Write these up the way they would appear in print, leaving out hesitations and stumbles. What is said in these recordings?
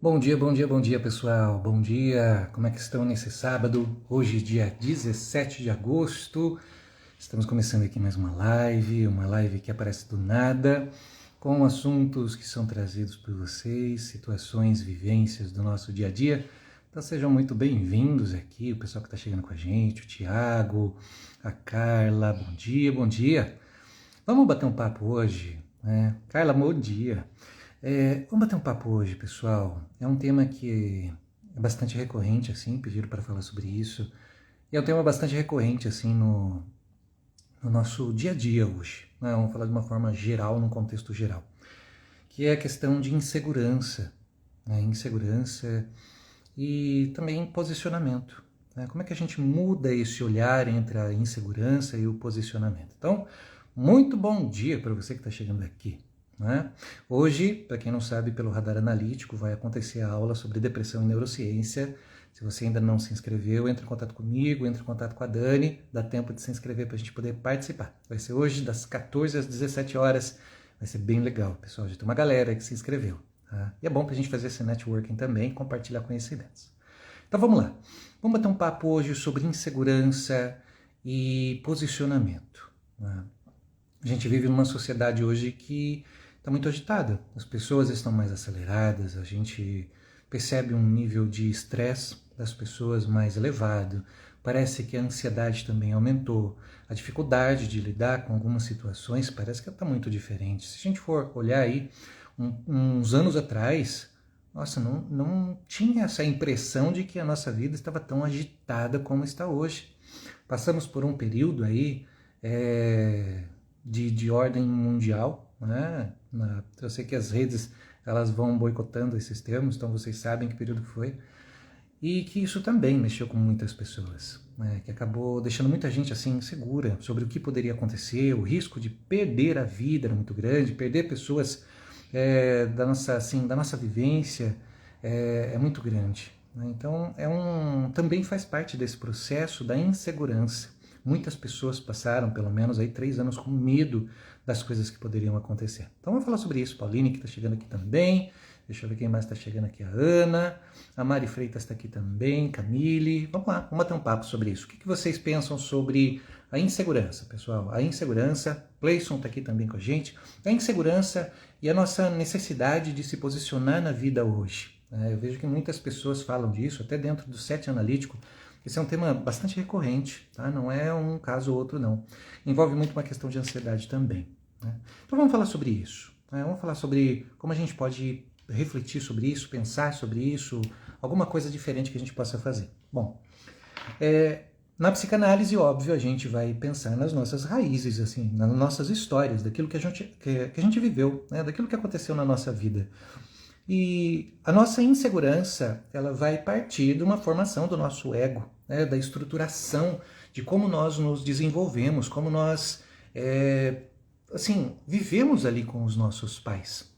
Bom dia, bom dia, bom dia, pessoal. Bom dia. Como é que estão nesse sábado? Hoje, dia 17 de agosto. Estamos começando aqui mais uma live que aparece do nada, com assuntos que são trazidos por vocês, situações, vivências do nosso dia a dia. Então sejam muito bem-vindos aqui, o pessoal que está chegando com a gente, o Tiago, a Carla. Bom dia, bom dia. Vamos bater um papo hoje, né? Carla, bom dia. Vamos bater um papo hoje, pessoal. É um tema que é bastante recorrente, assim, pediram para falar sobre isso. E é um tema bastante recorrente, assim, no nosso dia a dia hoje, né? Vamos falar de uma forma geral, num contexto geral. Que é a questão de insegurança, né? Insegurança e também posicionamento, né? Como é que a gente muda esse olhar entre a insegurança e o posicionamento? Então, muito bom dia para você que está chegando aqui. Né? Hoje, para quem não sabe, pelo Radar Analítico, vai acontecer a aula sobre depressão e neurociência. Se você ainda não se inscreveu, entre em contato comigo, entre em contato com a Dani, dá tempo de se inscrever para a gente poder participar. Vai ser hoje das 14 às 17 horas, vai ser bem legal, pessoal. Já tem uma galera que se inscreveu. Tá? E é bom para a gente fazer esse networking também, compartilhar conhecimentos. Então vamos lá, vamos bater um papo hoje sobre insegurança e posicionamento. Né? A gente vive numa sociedade hoje que está muito agitada, as pessoas estão mais aceleradas, a gente percebe um nível de estresse das pessoas mais elevado, parece que a ansiedade também aumentou, a dificuldade de lidar com algumas situações parece que está muito diferente. Se a gente for olhar aí, uns anos atrás, nossa, não tinha essa impressão de que a nossa vida estava tão agitada como está hoje. Passamos por um período aí de ordem mundial, né? Eu sei que as redes elas vão boicotando esses termos, então vocês sabem que período foi, e que isso também mexeu com muitas pessoas, né? Que acabou deixando muita gente assim insegura sobre o que poderia acontecer, o risco de perder a vida era muito grande, perder pessoas da nossa vivência é muito grande. Né? Então também faz parte desse processo da insegurança. Muitas pessoas passaram pelo menos aí 3 anos com medo das coisas que poderiam acontecer. Então vamos falar sobre isso. Pauline que está chegando aqui também. Deixa eu ver quem mais está chegando aqui. A Ana. A Mari Freitas está aqui também. Camille. Vamos lá, vamos bater um papo sobre isso. O que vocês pensam sobre a insegurança, pessoal? A insegurança. Cleison está aqui também com a gente. A insegurança e a nossa necessidade de se posicionar na vida hoje. Eu vejo que muitas pessoas falam disso, até dentro do set analítico. Esse é um tema bastante recorrente, tá? Não é um caso ou outro, não. Envolve muito uma questão de ansiedade também. Né? Então vamos falar sobre isso. Né? Vamos falar sobre como a gente pode refletir sobre isso, pensar sobre isso, alguma coisa diferente que a gente possa fazer. Bom, na psicanálise, óbvio, a gente vai pensar nas nossas raízes, assim, nas nossas histórias, daquilo que a gente viveu, né? Daquilo que aconteceu na nossa vida. E a nossa insegurança, ela vai partir de uma formação do nosso ego, né, da estruturação de como nós nos desenvolvemos, como nós, vivemos ali com os nossos pais.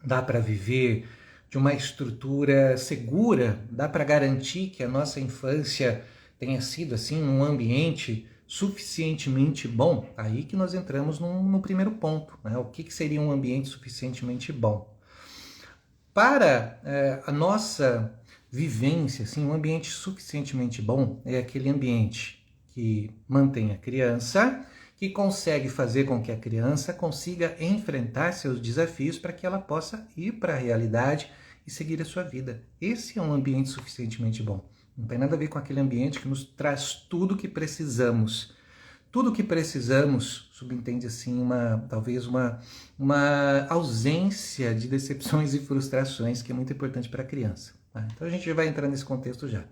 Dá para viver de uma estrutura segura? Dá para garantir que a nossa infância tenha sido assim, num ambiente suficientemente bom? Aí que nós entramos no primeiro ponto, né? O que seria um ambiente suficientemente bom? Para a nossa vivência, assim, um ambiente suficientemente bom é aquele ambiente que mantém a criança, que consegue fazer com que a criança consiga enfrentar seus desafios para que ela possa ir para a realidade e seguir a sua vida. Esse é um ambiente suficientemente bom. Não tem nada a ver com aquele ambiente que nos traz tudo o que precisamos. Tudo o que precisamos subentende assim talvez uma ausência de decepções e frustrações que é muito importante para a criança. Tá? Então a gente vai entrar nesse contexto já.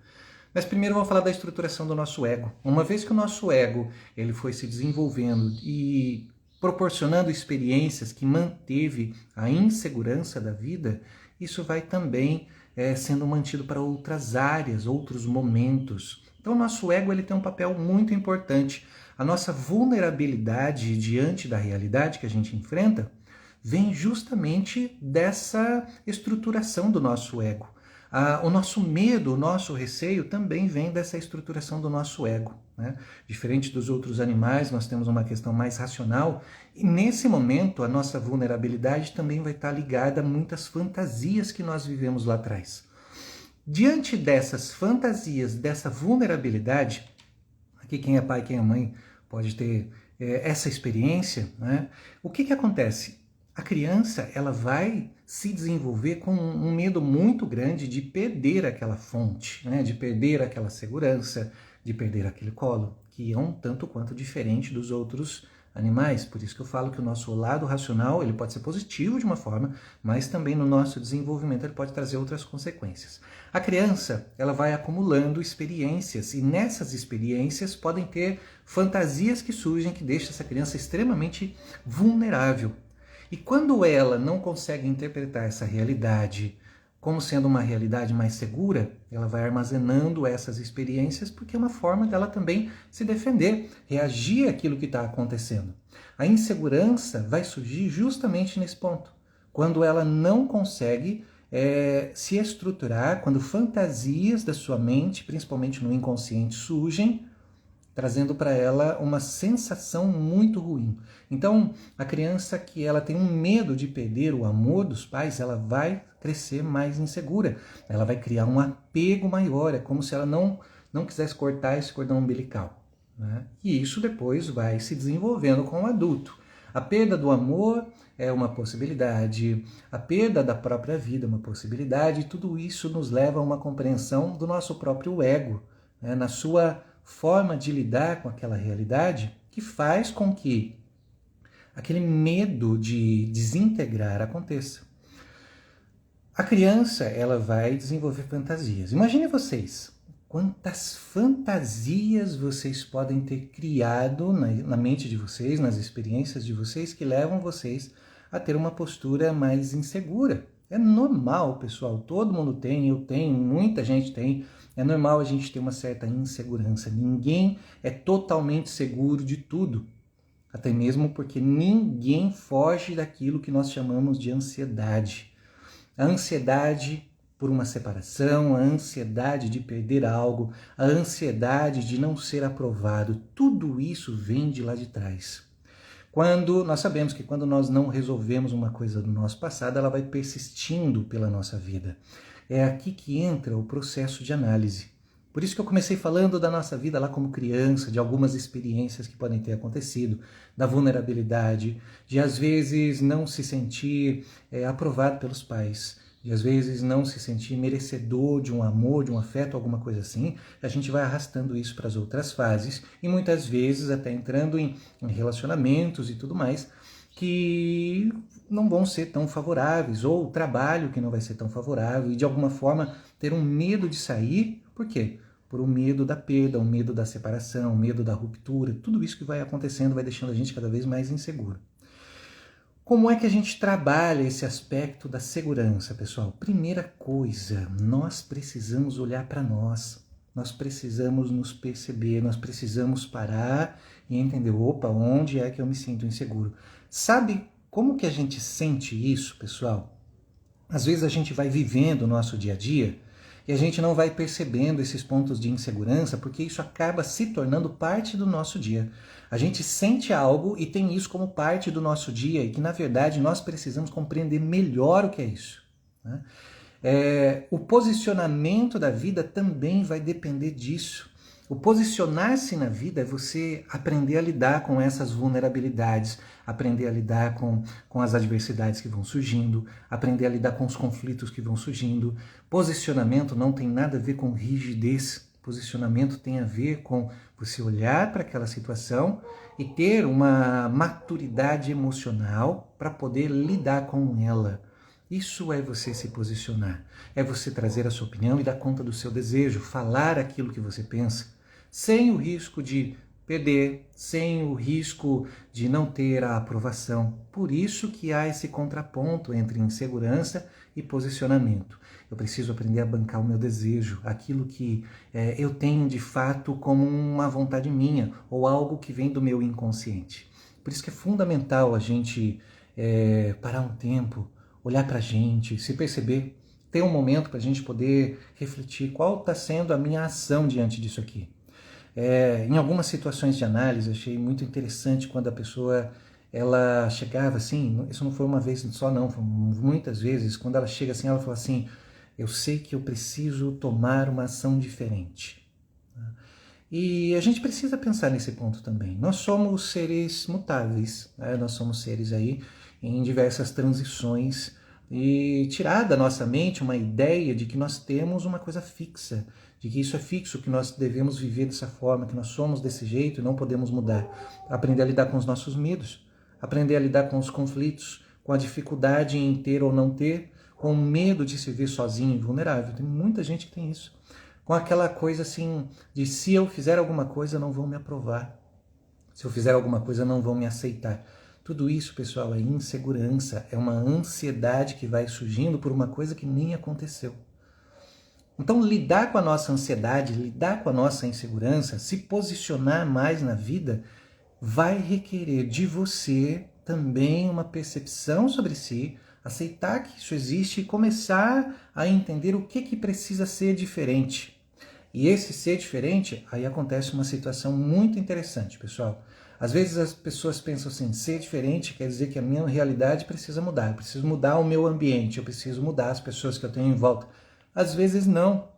Mas primeiro vamos falar da estruturação do nosso ego. Uma vez que o nosso ego ele foi se desenvolvendo e proporcionando experiências que manteve a insegurança da vida, isso vai também sendo mantido para outras áreas, outros momentos. Então o nosso ego ele tem um papel muito importante. A nossa vulnerabilidade diante da realidade que a gente enfrenta vem justamente dessa estruturação do nosso ego. O nosso medo, o nosso receio também vem dessa estruturação do nosso ego, né? Diferente dos outros animais, nós temos uma questão mais racional e nesse momento a nossa vulnerabilidade também vai estar ligada a muitas fantasias que nós vivemos lá atrás. Diante dessas fantasias, dessa vulnerabilidade, aqui quem é pai, quem é mãe pode ter essa experiência, né? O que acontece? A criança ela vai se desenvolver com um medo muito grande de perder aquela fonte, né? De perder aquela segurança, de perder aquele colo, que é um tanto quanto diferente dos outros animais. Por isso que eu falo que o nosso lado racional ele pode ser positivo de uma forma, mas também no nosso desenvolvimento ele pode trazer outras consequências. A criança ela vai acumulando experiências e nessas experiências podem ter fantasias que surgem que deixam essa criança extremamente vulnerável. E quando ela não consegue interpretar essa realidade como sendo uma realidade mais segura, ela vai armazenando essas experiências porque é uma forma dela também se defender, reagir àquilo que está acontecendo. A insegurança vai surgir justamente nesse ponto, quando ela não consegue se estruturar, quando fantasias da sua mente, principalmente no inconsciente, surgem, trazendo para ela uma sensação muito ruim. Então, a criança que ela tem um medo de perder o amor dos pais, ela vai crescer mais insegura. Ela vai criar um apego maior, é como se ela não quisesse cortar esse cordão umbilical, né? E isso depois vai se desenvolvendo com o adulto. A perda do amor é uma possibilidade, a perda da própria vida é uma possibilidade, e tudo isso nos leva a uma compreensão do nosso próprio ego, né? Na sua forma de lidar com aquela realidade, que faz com que aquele medo de desintegrar aconteça. A criança ela vai desenvolver fantasias. Imagine vocês, quantas fantasias vocês podem ter criado na mente de vocês, nas experiências de vocês, que levam vocês a ter uma postura mais insegura. É normal, pessoal, todo mundo tem, eu tenho, muita gente tem. É normal a gente ter uma certa insegurança. Ninguém é totalmente seguro de tudo. Até mesmo porque ninguém foge daquilo que nós chamamos de ansiedade. A ansiedade por uma separação, a ansiedade de perder algo, a ansiedade de não ser aprovado, tudo isso vem de lá de trás. Quando nós sabemos que quando nós não resolvemos uma coisa do nosso passado, ela vai persistindo pela nossa vida. É aqui que entra o processo de análise. Por isso que eu comecei falando da nossa vida lá como criança, de algumas experiências que podem ter acontecido, da vulnerabilidade, de às vezes não se sentir aprovado pelos pais, de às vezes não se sentir merecedor de um amor, de um afeto, alguma coisa assim. A gente vai arrastando isso para as outras fases e muitas vezes até entrando em relacionamentos e tudo mais que não vão ser tão favoráveis, ou o trabalho que não vai ser tão favorável, e de alguma forma ter um medo de sair. Por quê? Por um medo da perda, um medo da separação, um medo da ruptura, tudo isso que vai acontecendo vai deixando a gente cada vez mais inseguro. Como é que a gente trabalha esse aspecto da segurança, pessoal? Primeira coisa, nós precisamos olhar para nós. Nós precisamos nos perceber, nós precisamos parar e entender, opa, onde é que eu me sinto inseguro? Sabe como que a gente sente isso, pessoal? Às vezes a gente vai vivendo o nosso dia a dia e a gente não vai percebendo esses pontos de insegurança porque isso acaba se tornando parte do nosso dia. A gente sente algo e tem isso como parte do nosso dia e que, na verdade, nós precisamos compreender melhor o que é isso, né? O posicionamento da vida também vai depender disso. O posicionar-se na vida é você aprender a lidar com essas vulnerabilidades, aprender a lidar com as adversidades que vão surgindo, aprender a lidar com os conflitos que vão surgindo. Posicionamento não tem nada a ver com rigidez. Posicionamento tem a ver com você olhar para aquela situação e ter uma maturidade emocional para poder lidar com ela. Isso é você se posicionar, é você trazer a sua opinião e dar conta do seu desejo, falar aquilo que você pensa, sem o risco de perder, sem o risco de não ter a aprovação. Por isso que há esse contraponto entre insegurança e posicionamento. Eu preciso aprender a bancar o meu desejo, aquilo que eu tenho de fato como uma vontade minha, ou algo que vem do meu inconsciente. Por isso que é fundamental a gente parar um tempo, olhar para a gente, se perceber ter um momento para a gente poder refletir qual está sendo a minha ação diante disso aqui. Em algumas situações de análise, achei muito interessante quando a pessoa ela chegava assim, isso não foi uma vez só não, foi muitas vezes, quando ela chega assim, ela fala assim, eu sei que eu preciso tomar uma ação diferente. E a gente precisa pensar nesse ponto também. Nós somos seres mutáveis, né? Nós somos seres aí em diversas transições, e tirar da nossa mente uma ideia de que nós temos uma coisa fixa, de que isso é fixo, que nós devemos viver dessa forma, que nós somos desse jeito e não podemos mudar. Aprender a lidar com os nossos medos, aprender a lidar com os conflitos, com a dificuldade em ter ou não ter, com o medo de se ver sozinho e vulnerável. Tem muita gente que tem isso. Com aquela coisa assim de se eu fizer alguma coisa não vão me aprovar, se eu fizer alguma coisa não vão me aceitar. Tudo isso, pessoal, é insegurança, é uma ansiedade que vai surgindo por uma coisa que nem aconteceu. Então, lidar com a nossa ansiedade, lidar com a nossa insegurança, se posicionar mais na vida, vai requerer de você também uma percepção sobre si, aceitar que isso existe e começar a entender o que precisa ser diferente. E esse ser diferente, aí acontece uma situação muito interessante, pessoal. Às vezes as pessoas pensam assim, ser diferente quer dizer que a minha realidade precisa mudar, eu preciso mudar o meu ambiente, eu preciso mudar as pessoas que eu tenho em volta. Às vezes não.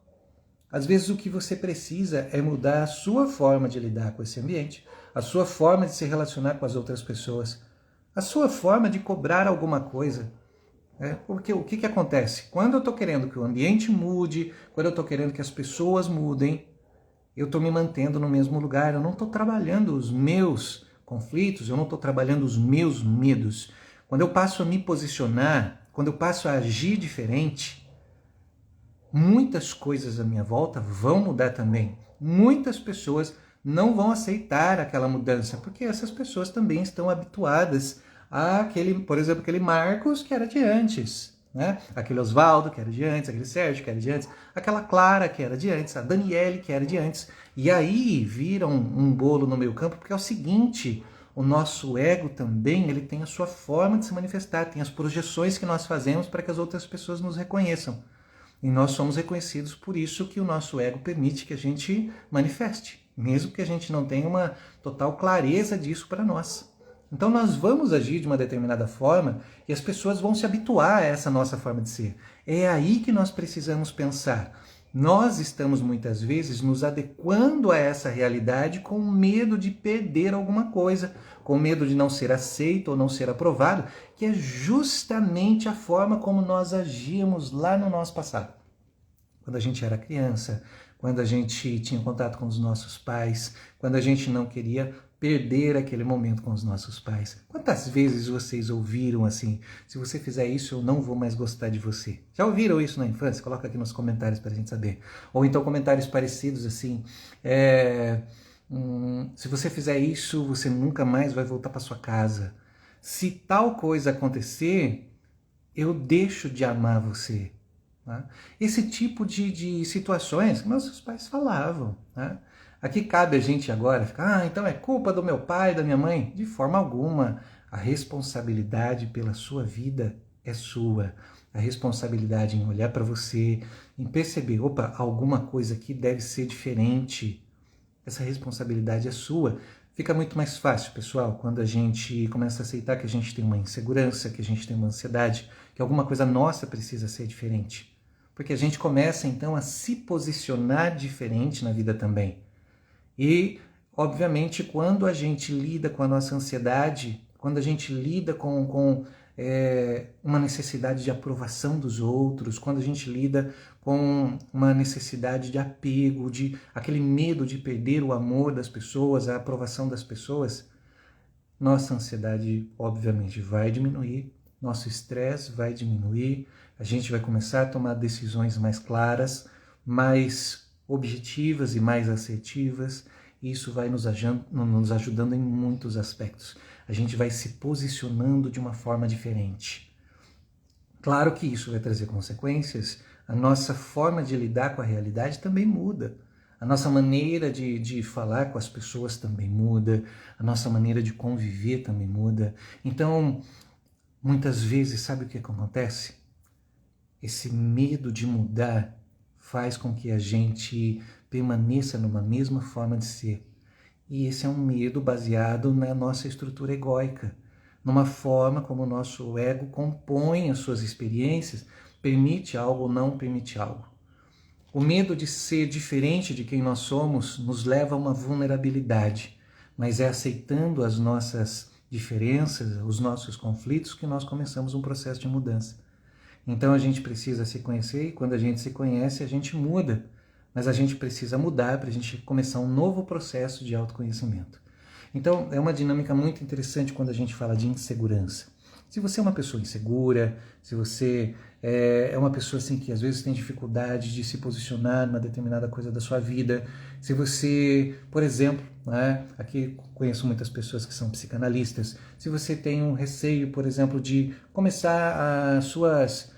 Às vezes o que você precisa é mudar a sua forma de lidar com esse ambiente, a sua forma de se relacionar com as outras pessoas, a sua forma de cobrar alguma coisa. Porque o que acontece? Quando eu estou querendo que o ambiente mude, quando eu estou querendo que as pessoas mudem, eu estou me mantendo no mesmo lugar, eu não estou trabalhando os meus conflitos, eu não estou trabalhando os meus medos. Quando eu passo a me posicionar, quando eu passo a agir diferente, muitas coisas à minha volta vão mudar também. Muitas pessoas não vão aceitar aquela mudança, porque essas pessoas também estão habituadas àquele, por exemplo, aquele Marcos que era de antes, né? Aquele Oswaldo que era de antes, aquele Sérgio que era de antes, aquela Clara que era de antes, a Daniele que era de antes. E aí vira um bolo no meio campo, porque é o seguinte, o nosso ego também ele tem a sua forma de se manifestar, tem as projeções que nós fazemos para que as outras pessoas nos reconheçam. E nós somos reconhecidos por isso que o nosso ego permite que a gente manifeste, mesmo que a gente não tenha uma total clareza disso para nós. Então nós vamos agir de uma determinada forma e as pessoas vão se habituar a essa nossa forma de ser. É aí que nós precisamos pensar. Nós estamos muitas vezes nos adequando a essa realidade com medo de perder alguma coisa, com medo de não ser aceito ou não ser aprovado, que é justamente a forma como nós agíamos lá no nosso passado. Quando a gente era criança, quando a gente tinha contato com os nossos pais, quando a gente não queria perder aquele momento com os nossos pais. Quantas vezes vocês ouviram assim, se você fizer isso eu não vou mais gostar de você? Já ouviram isso na infância? Coloca aqui nos comentários para a gente saber. Ou então comentários parecidos assim, se você fizer isso você nunca mais vai voltar para sua casa. Se tal coisa acontecer, eu deixo de amar você. Tá? Esse tipo de situações que nossos pais falavam. Tá? Aqui cabe a gente agora ficar, então é culpa do meu pai, da minha mãe? De forma alguma. A responsabilidade pela sua vida é sua. A responsabilidade em olhar para você, em perceber, opa, alguma coisa aqui deve ser diferente. Essa responsabilidade é sua. Fica muito mais fácil, pessoal, quando a gente começa a aceitar que a gente tem uma insegurança, que a gente tem uma ansiedade, que alguma coisa nossa precisa ser diferente. Porque a gente começa, então, a se posicionar diferente na vida também. E, obviamente, quando a gente lida com a nossa ansiedade, quando a gente lida com uma necessidade de aprovação dos outros, quando a gente lida com uma necessidade de apego, de aquele medo de perder o amor das pessoas, a aprovação das pessoas, nossa ansiedade, obviamente, vai diminuir, nosso estresse vai diminuir, a gente vai começar a tomar decisões mais claras, mais objetivas e mais assertivas, e isso vai nos ajudando em muitos aspectos. A gente vai se posicionando de uma forma diferente. Claro que isso vai trazer consequências, a nossa forma de lidar com a realidade também muda. A nossa maneira de falar com as pessoas também muda, a nossa maneira de conviver também muda. Então, muitas vezes, sabe o que acontece? esse medo de mudar faz com que a gente permaneça numa mesma forma de ser. E esse é um medo baseado na nossa estrutura egóica, numa forma como o nosso ego compõe as suas experiências, permite algo ou não permite algo. O medo de ser diferente de quem nós somos nos leva a uma vulnerabilidade, mas é aceitando as nossas diferenças, os nossos conflitos, que nós começamos um processo de mudança. Então a gente precisa se conhecer e quando a gente se conhece, a gente muda. Mas a gente precisa mudar para a gente começar um novo processo de autoconhecimento. Então é uma dinâmica muito interessante quando a gente fala de insegurança. Se você é uma pessoa insegura, se você é uma pessoa assim que às vezes tem dificuldade de se posicionar numa determinada coisa da sua vida, se você, por exemplo, né, aqui conheço muitas pessoas que são psicanalistas, se você tem um receio, por exemplo, de começar as suas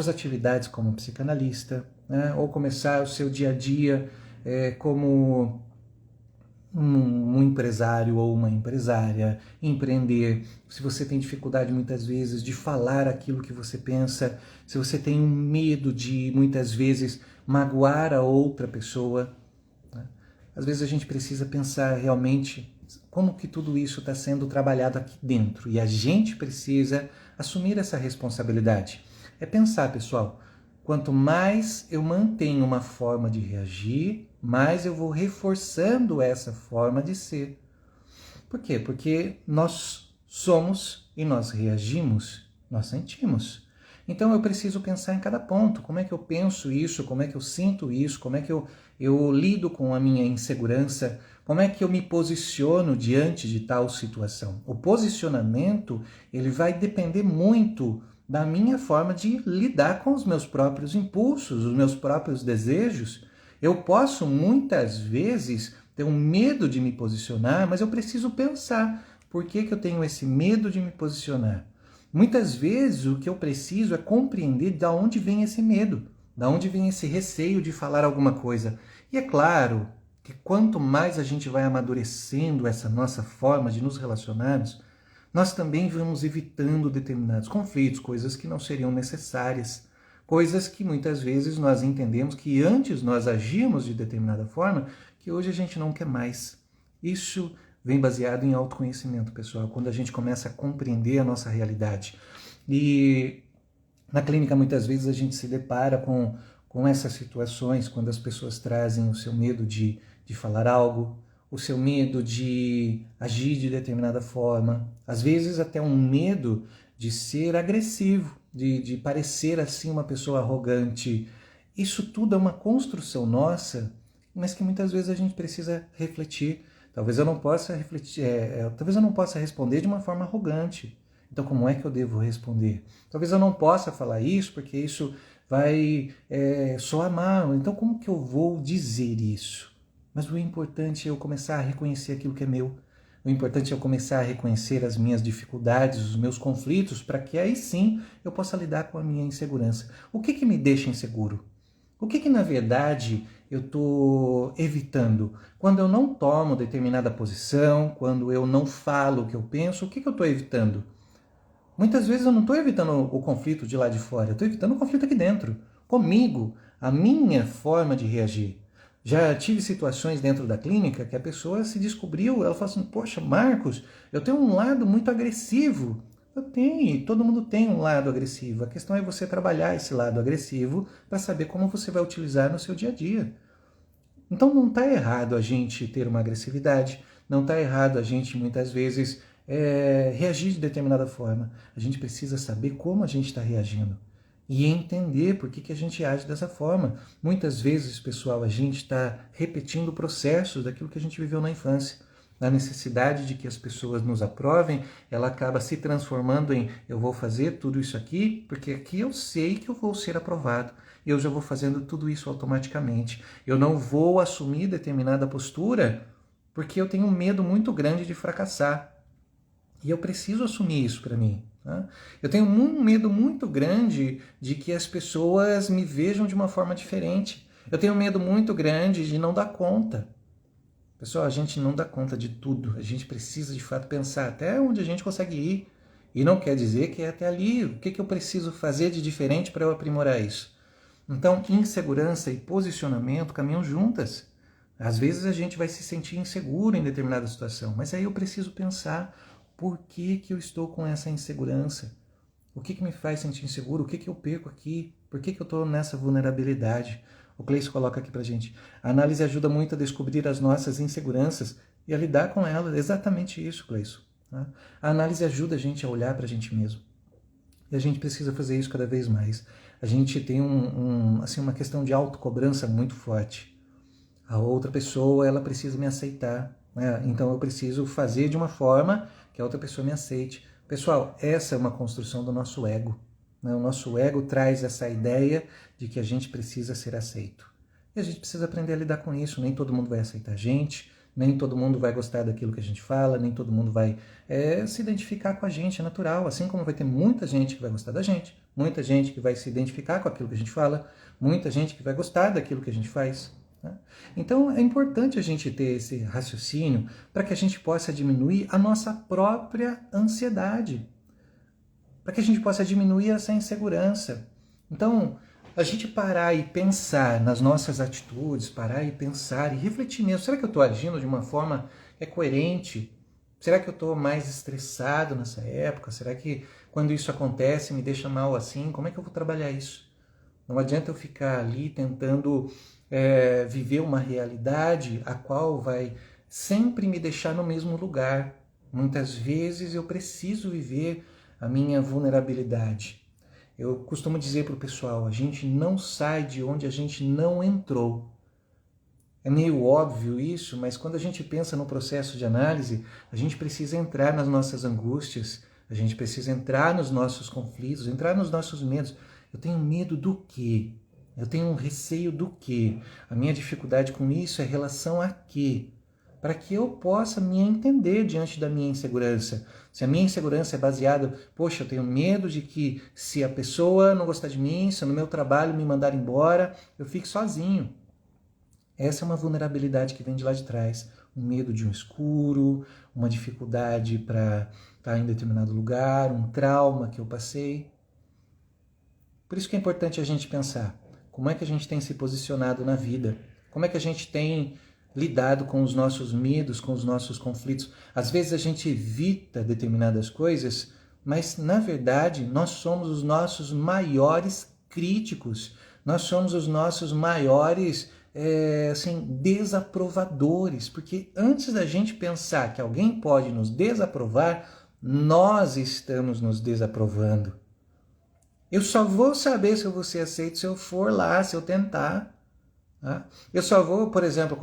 atividades como psicanalista, né, ou começar o seu dia a dia como um empresário ou uma empresária, empreender, se você tem dificuldade muitas vezes de falar aquilo que você pensa, se você tem um medo de muitas vezes magoar a outra pessoa, né? Às vezes a gente precisa pensar realmente como que tudo isso está sendo trabalhado aqui dentro e a gente precisa assumir essa responsabilidade. É pensar, pessoal, quanto mais eu mantenho uma forma de reagir, mais eu vou reforçando essa forma de ser. Por quê? Porque nós somos e nós reagimos, nós sentimos. Então eu preciso pensar em cada ponto, como é que eu penso isso, como é que eu sinto isso, como é que eu lido com a minha insegurança, como é que eu me posiciono diante de tal situação. O posicionamento, ele vai depender muito da minha forma de lidar com os meus próprios impulsos, os meus próprios desejos. Eu posso muitas vezes ter um medo de me posicionar, mas eu preciso pensar por que eu tenho esse medo de me posicionar. Muitas vezes o que eu preciso é compreender de onde vem esse medo, de onde vem esse receio de falar alguma coisa. E é claro que quanto mais a gente vai amadurecendo essa nossa forma de nos relacionarmos, nós também vamos evitando determinados conflitos, coisas que não seriam necessárias, coisas que muitas vezes nós entendemos que antes nós agíamos de determinada forma, que hoje a gente não quer mais. Isso vem baseado em autoconhecimento, pessoal, quando a gente começa a compreender a nossa realidade. E na clínica muitas vezes a gente se depara com essas situações, quando as pessoas trazem o seu medo de falar algo, o seu medo de agir de determinada forma, às vezes até um medo de ser agressivo, de parecer assim uma pessoa arrogante. Isso tudo é uma construção nossa, mas que muitas vezes a gente precisa refletir. Talvez eu não possa refletir, talvez eu não possa responder de uma forma arrogante. Então como é que eu devo responder? Talvez eu não possa falar isso porque isso vai soar mal. Então como que eu vou dizer isso? Mas o importante é eu começar a reconhecer aquilo que é meu. O importante é eu começar a reconhecer as minhas dificuldades, os meus conflitos, para que aí sim eu possa lidar com a minha insegurança. O que me deixa inseguro? O que na verdade eu estou evitando? Quando eu não tomo determinada posição, quando eu não falo o que eu penso, o que eu estou evitando? Muitas vezes eu não estou evitando o conflito de lá de fora, eu estou evitando o conflito aqui dentro, comigo, a minha forma de reagir. Já tive situações dentro da clínica que a pessoa se descobriu, ela falou assim, poxa, Marcos, eu tenho um lado muito agressivo. Eu tenho, todo mundo tem um lado agressivo. A questão é você trabalhar esse lado agressivo para saber como você vai utilizar no seu dia a dia. Então não está errado a gente ter uma agressividade, não está errado a gente muitas vezes reagir de determinada forma. A gente precisa saber como a gente está reagindo e entender por que a gente age dessa forma. Muitas vezes, pessoal, a gente está repetindo processos daquilo que a gente viveu na infância. A necessidade de que as pessoas nos aprovem, ela acaba se transformando em eu vou fazer tudo isso aqui, porque aqui eu sei que eu vou ser aprovado. Eu já vou fazendo tudo isso automaticamente. Eu não vou assumir determinada postura porque eu tenho um medo muito grande de fracassar. E eu preciso assumir isso para mim. Tá? Eu tenho um medo muito grande de que as pessoas me vejam de uma forma diferente. Eu tenho um medo muito grande de não dar conta. Pessoal, a gente não dá conta de tudo. A gente precisa, de fato, pensar até onde a gente consegue ir. E não quer dizer que é até ali. O que eu preciso fazer de diferente para eu aprimorar isso? Então, insegurança e posicionamento caminham juntas. Às vezes a gente vai se sentir inseguro em determinada situação, mas aí eu preciso pensar por que eu estou com essa insegurança? O que me faz sentir inseguro? O que eu perco aqui? Por que eu estou nessa vulnerabilidade? O Cleiton coloca aqui pra gente. A análise ajuda muito a descobrir as nossas inseguranças e a lidar com elas. Exatamente isso, Cleiton. Tá? A análise ajuda a gente a olhar para a gente mesmo. E a gente precisa fazer isso cada vez mais. A gente tem assim, uma questão de autocobrança muito forte. A outra pessoa, ela precisa me aceitar, né? Então eu preciso fazer de uma forma que a outra pessoa me aceite. Pessoal, essa é uma construção do nosso ego, né? O nosso ego traz essa ideia de que a gente precisa ser aceito. E a gente precisa aprender a lidar com isso. Nem todo mundo vai aceitar a gente, nem todo mundo vai gostar daquilo que a gente fala, nem todo mundo vai se identificar com a gente, é natural. Assim como vai ter muita gente que vai gostar da gente, muita gente que vai se identificar com aquilo que a gente fala, muita gente que vai gostar daquilo que a gente faz. Então é importante a gente ter esse raciocínio para que a gente possa diminuir a nossa própria ansiedade, para que a gente possa diminuir essa insegurança. Então, a gente parar e pensar nas nossas atitudes, parar e pensar e refletir mesmo, será que eu estou agindo de uma forma que é coerente? Será que eu estou mais estressado nessa época? Será que quando isso acontece me deixa mal assim? Como é que eu vou trabalhar isso? Não adianta eu ficar ali tentando viver uma realidade a qual vai sempre me deixar no mesmo lugar. Muitas vezes eu preciso viver a minha vulnerabilidade. Eu costumo dizer para o pessoal, a gente não sai de onde a gente não entrou. É meio óbvio isso, mas quando a gente pensa no processo de análise, a gente precisa entrar nas nossas angústias, a gente precisa entrar nos nossos conflitos, entrar nos nossos medos. Eu tenho medo do quê? Eu tenho um receio do quê? A minha dificuldade com isso é relação a quê? Para que eu possa me entender diante da minha insegurança. Se a minha insegurança é baseada, poxa, eu tenho medo de que se a pessoa não gostar de mim, se no meu trabalho me mandar embora, eu fique sozinho. Essa é uma vulnerabilidade que vem de lá de trás. Um medo de um escuro, uma dificuldade para estar em determinado lugar, um trauma que eu passei. Por isso que é importante a gente pensar como é que a gente tem se posicionado na vida, como é que a gente tem lidado com os nossos medos, com os nossos conflitos. Às vezes a gente evita determinadas coisas, mas na verdade nós somos os nossos maiores críticos, nós somos os nossos maiores desaprovadores, porque antes da gente pensar que alguém pode nos desaprovar, nós estamos nos desaprovando. Eu só vou saber se eu vou ser aceito se eu for lá, se eu tentar. Tá? Eu só vou, por exemplo,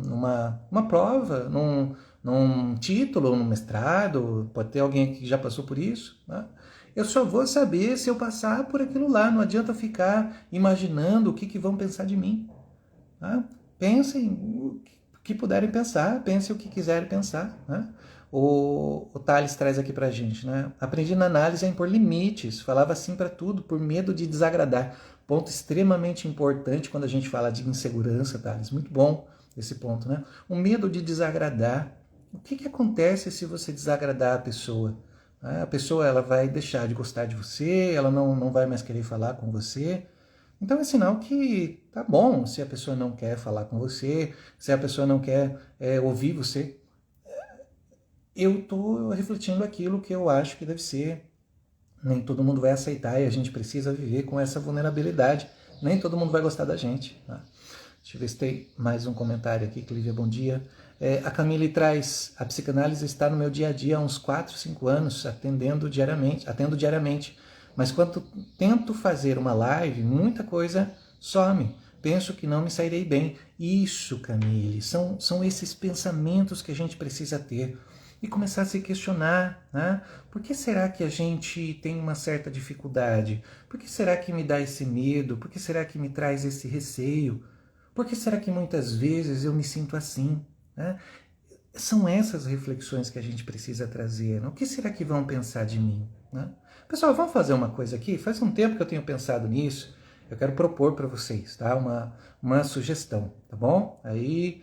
numa prova, num título, num mestrado, pode ter alguém que já passou por isso. Tá? Eu só vou saber se eu passar por aquilo lá. Não adianta ficar imaginando o que vão pensar de mim. Tá? Pensem o que puderem pensar, pensem o que quiserem pensar. Né? O Thales traz aqui pra gente, né? Aprendi na análise a impor limites, falava sim para tudo, por medo de desagradar. Ponto extremamente importante quando a gente fala de insegurança, Thales. Muito bom esse ponto, né? O medo de desagradar. O que acontece se você desagradar a pessoa? A pessoa ela vai deixar de gostar de você, ela não vai mais querer falar com você. Então é sinal que tá bom se a pessoa não quer falar com você, se a pessoa não quer ouvir você. Eu estou refletindo aquilo que eu acho que deve ser. Nem todo mundo vai aceitar e a gente precisa viver com essa vulnerabilidade. Nem todo mundo vai gostar da gente. Tá? Deixa eu ver se tem mais um comentário aqui. Clívia, bom dia. A Camille traz, a psicanálise está no meu dia a dia há uns 4, 5 anos, atendo diariamente. Mas quando tento fazer uma live, muita coisa some. Penso que não me sairei bem. Isso, Camille, são esses pensamentos que a gente precisa ter. E começar a se questionar, né? Por que será que a gente tem uma certa dificuldade? Por que será que me dá esse medo? Por que será que me traz esse receio? Por que será que muitas vezes eu me sinto assim? Né? São essas reflexões que a gente precisa trazer. Né? O que será que vão pensar de mim? Né? Pessoal, vamos fazer uma coisa aqui? Faz um tempo que eu tenho pensado nisso. Eu quero propor para vocês, tá? Uma sugestão, tá bom? Aí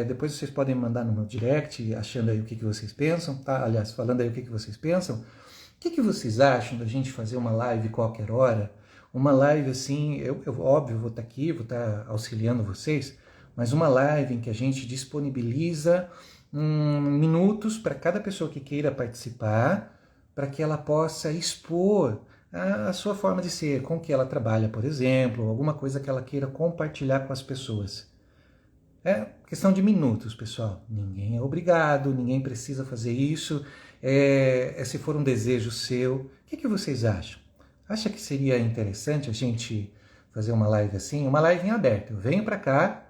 Depois vocês podem mandar no meu direct, achando aí o que vocês pensam, tá? Aliás, falando aí o que vocês pensam. O que vocês acham da gente fazer uma live qualquer hora? Uma live assim, eu óbvio, vou estar aqui, vou estar auxiliando vocês, mas uma live em que a gente disponibiliza minutos para cada pessoa que queira participar, para que ela possa expor a sua forma de ser, com que ela trabalha, por exemplo, alguma coisa que ela queira compartilhar com as pessoas. É questão de minutos, pessoal. Ninguém é obrigado, ninguém precisa fazer isso. Se for um desejo seu. O que vocês acham? Acha que seria interessante a gente fazer uma live assim? Uma live em aberto. Eu venho para cá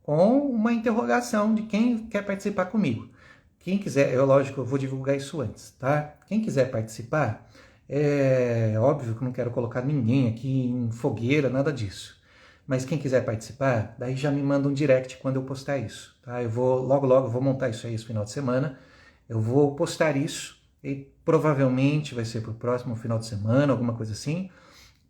com uma interrogação de quem quer participar comigo. Quem quiser, lógico, eu vou divulgar isso antes, tá? Quem quiser participar, é óbvio que eu não quero colocar ninguém aqui em fogueira, nada disso. Mas quem quiser participar, daí já me manda um direct quando eu postar isso, tá? Eu vou, logo, eu vou montar isso aí esse final de semana, eu vou postar isso e provavelmente vai ser pro próximo final de semana, alguma coisa assim.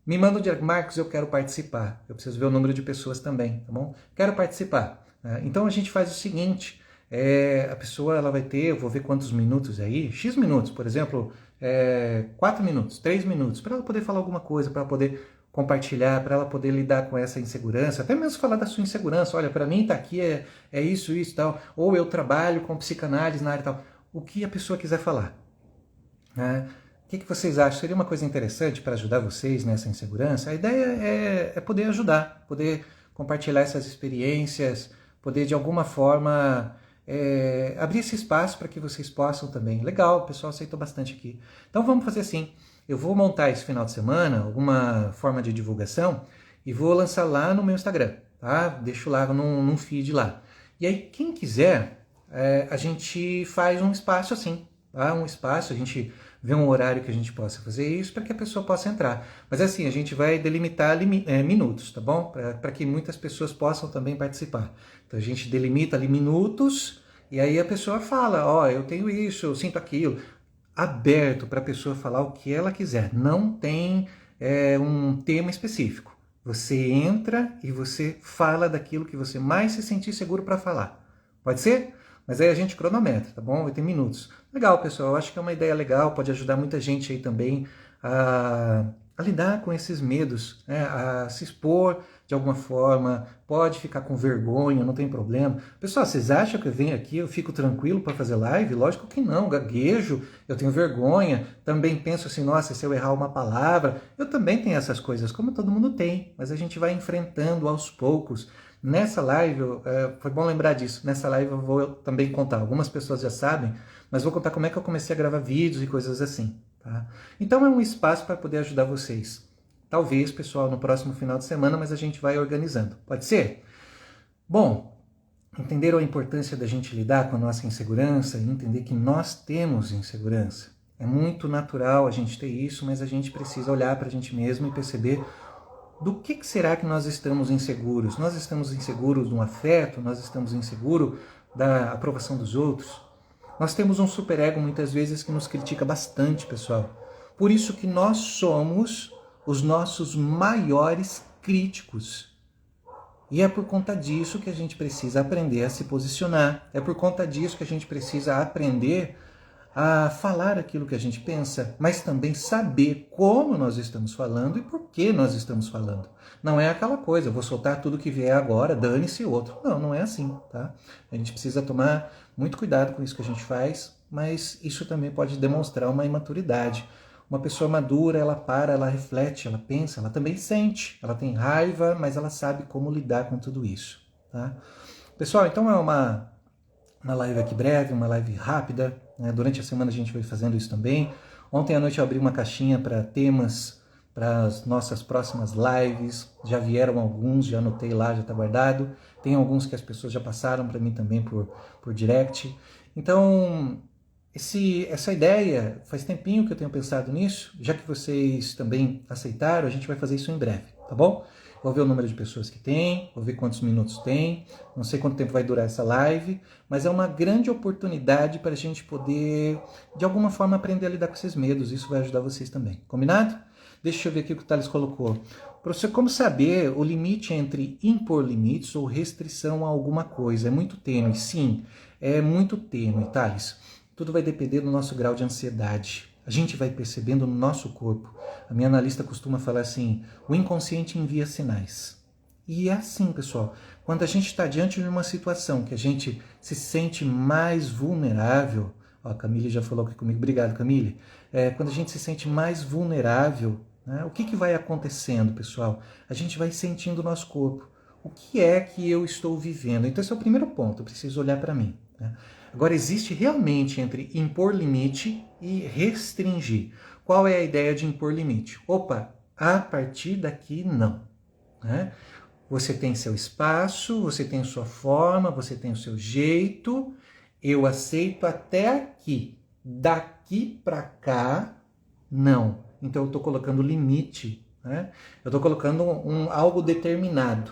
Me manda um direct, Marcos, eu quero participar. Eu preciso ver o número de pessoas também, tá bom? Quero participar. Então a gente faz o seguinte, a pessoa ela vai ter, eu vou ver quantos minutos aí, X minutos, por exemplo, 4 minutos, 3 minutos, para ela poder falar alguma coisa, para ela poder compartilhar, para ela poder lidar com essa insegurança, até mesmo falar da sua insegurança. Olha, para mim tá aqui isso e tal, ou eu trabalho com psicanálise na área tal. O que a pessoa quiser falar. Né? O que vocês acham? Seria uma coisa interessante para ajudar vocês nessa insegurança? A ideia é poder ajudar, poder compartilhar essas experiências, poder de alguma forma abrir esse espaço para que vocês possam também. Legal, o pessoal aceitou bastante aqui. Então vamos fazer assim. Eu vou montar esse final de semana alguma forma de divulgação e vou lançar lá no meu Instagram, tá? Deixo lá num feed lá. E aí, quem quiser, a gente faz um espaço assim, tá? Um espaço, a gente vê um horário que a gente possa fazer isso para que a pessoa possa entrar. Mas assim, a gente vai delimitar minutos, tá bom? Para que muitas pessoas possam também participar. Então a gente delimita ali minutos e aí a pessoa fala, eu tenho isso, eu sinto aquilo. Aberto para a pessoa falar o que ela quiser. Não tem um tema específico. Você entra e você fala daquilo que você mais se sentir seguro para falar. Pode ser? Mas aí a gente cronometra, tá bom? Vai ter minutos. Legal, pessoal. Eu acho que é uma ideia legal. Pode ajudar muita gente aí também a lidar com esses medos, né? A se expor de alguma forma, pode ficar com vergonha, não tem problema. Pessoal, vocês acham que eu venho aqui, eu fico tranquilo para fazer live? Lógico que não, gaguejo, eu tenho vergonha, também penso assim, nossa, se eu errar uma palavra, eu também tenho essas coisas, como todo mundo tem, mas a gente vai enfrentando aos poucos. Nessa live, foi bom lembrar disso, nessa live eu vou também contar, algumas pessoas já sabem, mas vou contar como é que eu comecei a gravar vídeos e coisas assim. Tá? Então é um espaço para poder ajudar vocês. Talvez, pessoal, no próximo final de semana, mas a gente vai organizando. Pode ser? Bom, entenderam a importância da gente lidar com a nossa insegurança e entender que nós temos insegurança. É muito natural a gente ter isso, mas a gente precisa olhar para a gente mesmo e perceber do que será que nós estamos inseguros. Nós estamos inseguros do afeto? Nós estamos inseguros da aprovação dos outros? Nós temos um superego muitas vezes que nos critica bastante, pessoal. Por isso que nós somos os nossos maiores críticos. E é por conta disso que a gente precisa aprender a se posicionar. É por conta disso que a gente precisa aprender a falar aquilo que a gente pensa, mas também saber como nós estamos falando e por que nós estamos falando. Não é aquela coisa, eu vou soltar tudo que vier agora, dane-se o outro. Não, não é assim, tá? A gente precisa tomar muito cuidado com isso que a gente faz, mas isso também pode demonstrar uma imaturidade. Uma pessoa madura, ela para, ela reflete, ela pensa, ela também sente, ela tem raiva, mas ela sabe como lidar com tudo isso, tá? Pessoal, então é uma live aqui breve, uma live rápida, né? Durante a semana a gente vai fazendo isso também. Ontem à noite eu abri uma caixinha para temas, para as nossas próximas lives, já vieram alguns, já anotei lá, já está guardado. Tem alguns que as pessoas já passaram para mim também por direct. Então, essa ideia, faz tempinho que eu tenho pensado nisso, já que vocês também aceitaram, a gente vai fazer isso em breve, tá bom? Vou ver o número de pessoas que tem, vou ver quantos minutos tem, não sei quanto tempo vai durar essa live, mas é uma grande oportunidade para a gente poder, de alguma forma, aprender a lidar com esses medos. Isso vai ajudar vocês também. Combinado? Deixa eu ver aqui o que o Thales colocou. Professor, como saber o limite entre impor limites ou restrição a alguma coisa? É muito tênue. Sim, é muito tênue, Thales. Tudo vai depender do nosso grau de ansiedade. A gente vai percebendo no nosso corpo. A minha analista costuma falar assim, o inconsciente envia sinais. E é assim, pessoal, quando a gente está diante de uma situação que a gente se sente mais vulnerável, ó, a Camille já falou aqui comigo, obrigado, Camille, quando a gente se sente mais vulnerável, né, o que vai acontecendo, pessoal? A gente vai sentindo o nosso corpo. O que é que eu estou vivendo? Então esse é o primeiro ponto, eu preciso olhar para mim. Né? Agora, existe realmente entre impor limite e restringir. Qual é a ideia de impor limite? Opa, a partir daqui não. Né? Você tem seu espaço, você tem sua forma, você tem o seu jeito. Eu aceito até aqui. Daqui para cá, não. Então eu estou colocando limite. Né? Eu estou colocando algo determinado.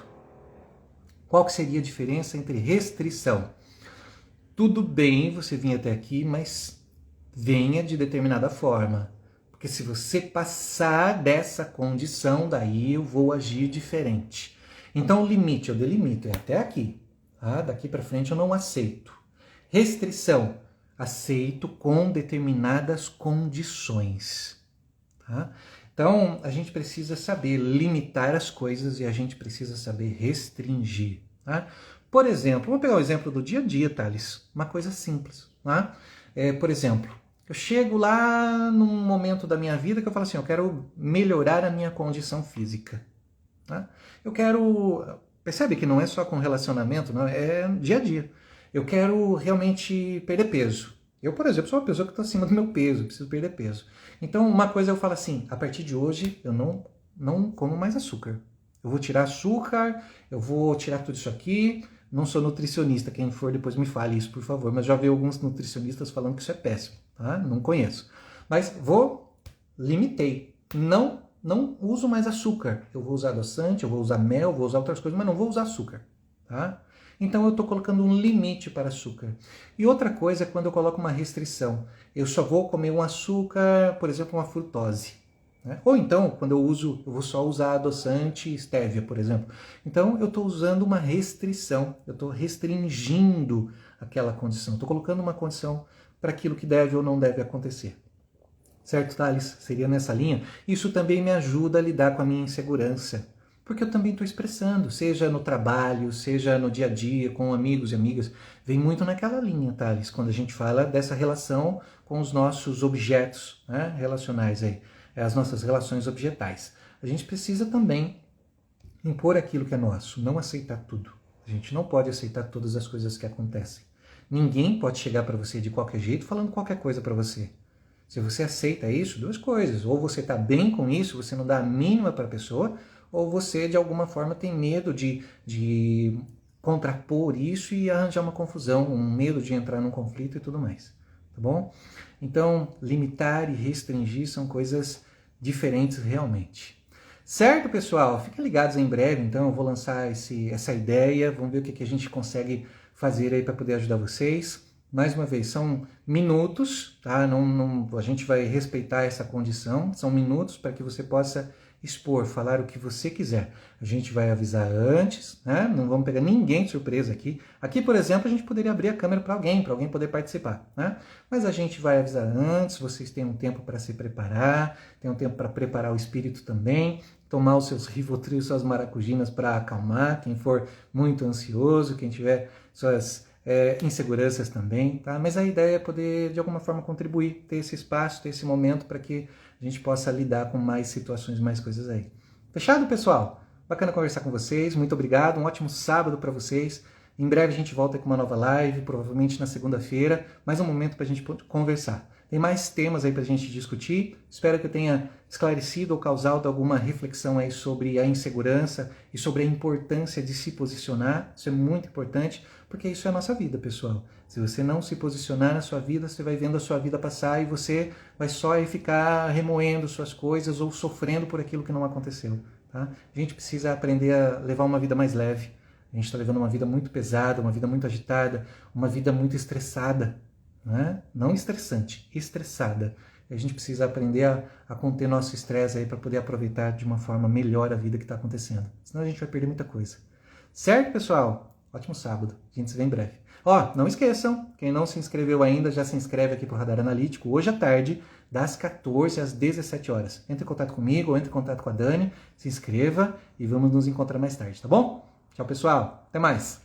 Qual que seria a diferença entre restrição? Tudo bem você vir até aqui, mas venha de determinada forma. Porque se você passar dessa condição, daí eu vou agir diferente. Então o limite, eu delimito, é até aqui. Tá? Daqui para frente eu não aceito. Restrição, aceito com determinadas condições. Tá? Então a gente precisa saber limitar as coisas e a gente precisa saber restringir. Tá? Por exemplo, vamos pegar o exemplo do dia a dia, Thales. Uma coisa simples. Tá? Por exemplo, eu chego lá num momento da minha vida que eu falo assim, eu quero melhorar a minha condição física. Tá? Eu quero... Percebe que não é só com relacionamento, não, é dia a dia. Eu quero realmente perder peso. Eu, por exemplo, sou uma pessoa que está acima do meu peso, preciso perder peso. Então, uma coisa eu falo assim, a partir de hoje eu não como mais açúcar. Eu vou tirar açúcar, eu vou tirar tudo isso aqui. Não sou nutricionista, quem for depois me fale isso, por favor. Mas já vi alguns nutricionistas falando que isso é péssimo, tá? Não conheço. Mas limitei. Não uso mais açúcar. Eu vou usar adoçante, eu vou usar mel, vou usar outras coisas, mas não vou usar açúcar, tá? Então eu estou colocando um limite para açúcar. E outra coisa é quando eu coloco uma restrição. Eu só vou comer um açúcar, por exemplo, uma frutose. Né? Ou então, quando eu vou só usar adoçante stevia, por exemplo. Então eu estou usando uma restrição, eu estou restringindo aquela condição. Estou colocando uma condição para aquilo que deve ou não deve acontecer. Certo, Thales? Seria nessa linha. Isso também me ajuda a lidar com a minha insegurança. Porque eu também estou expressando, seja no trabalho, seja no dia a dia, com amigos e amigas. Vem muito naquela linha, Thales, quando a gente fala dessa relação com os nossos objetos, né, relacionais aí, as nossas relações objetais. A gente precisa também impor aquilo que é nosso, não aceitar tudo. A gente não pode aceitar todas as coisas que acontecem. Ninguém pode chegar para você de qualquer jeito falando qualquer coisa para você. Se você aceita isso, duas coisas. Ou você está bem com isso, você não dá a mínima para a pessoa, ou você, de alguma forma, tem medo de contrapor isso e arranjar uma confusão, um medo de entrar num conflito e tudo mais. Tá bom? Então, limitar e restringir são coisas diferentes realmente. Certo, pessoal? Fiquem ligados em breve, então, eu vou lançar essa ideia, vamos ver o que a gente consegue fazer aí para poder ajudar vocês. Mais uma vez, são minutos, tá? A gente vai respeitar essa condição, são minutos para que você possa expor, falar o que você quiser. A gente vai avisar antes, né? Não vamos pegar ninguém de surpresa aqui. Aqui, por exemplo, a gente poderia abrir a câmera para alguém poder participar, né? Mas a gente vai avisar antes, vocês têm um tempo para se preparar, tem um tempo para preparar o espírito também, tomar os seus Rivotril, suas maracujinas para acalmar, quem for muito ansioso, quem tiver suas inseguranças também, tá? Mas a ideia é poder, de alguma forma, contribuir, ter esse espaço, ter esse momento para que a gente possa lidar com mais situações, mais coisas aí. Fechado, pessoal? Bacana conversar com vocês, muito obrigado, um ótimo sábado para vocês. Em breve a gente volta com uma nova live, provavelmente na segunda-feira, mais um momento para a gente conversar. Tem mais temas aí para a gente discutir, espero que eu tenha esclarecido ou causado alguma reflexão aí sobre a insegurança e sobre a importância de se posicionar, isso é muito importante, porque isso é a nossa vida, pessoal. Se você não se posicionar na sua vida, você vai vendo a sua vida passar e você vai só aí ficar remoendo suas coisas ou sofrendo por aquilo que não aconteceu. Tá? A gente precisa aprender a levar uma vida mais leve. A gente está levando uma vida muito pesada, uma vida muito agitada, uma vida muito estressada. Né? Não estressante, estressada. A gente precisa aprender a conter nosso estresse aí para poder aproveitar de uma forma melhor a vida que está acontecendo. Senão a gente vai perder muita coisa. Certo, pessoal? Ótimo sábado. A gente se vê em breve. Ó, não esqueçam, quem não se inscreveu ainda, já se inscreve aqui pro Radar Analítico. Hoje à tarde, das 14 às 17 horas. Entre em contato comigo ou entre em contato com a Dani, se inscreva e vamos nos encontrar mais tarde, tá bom? Tchau, pessoal. Até mais.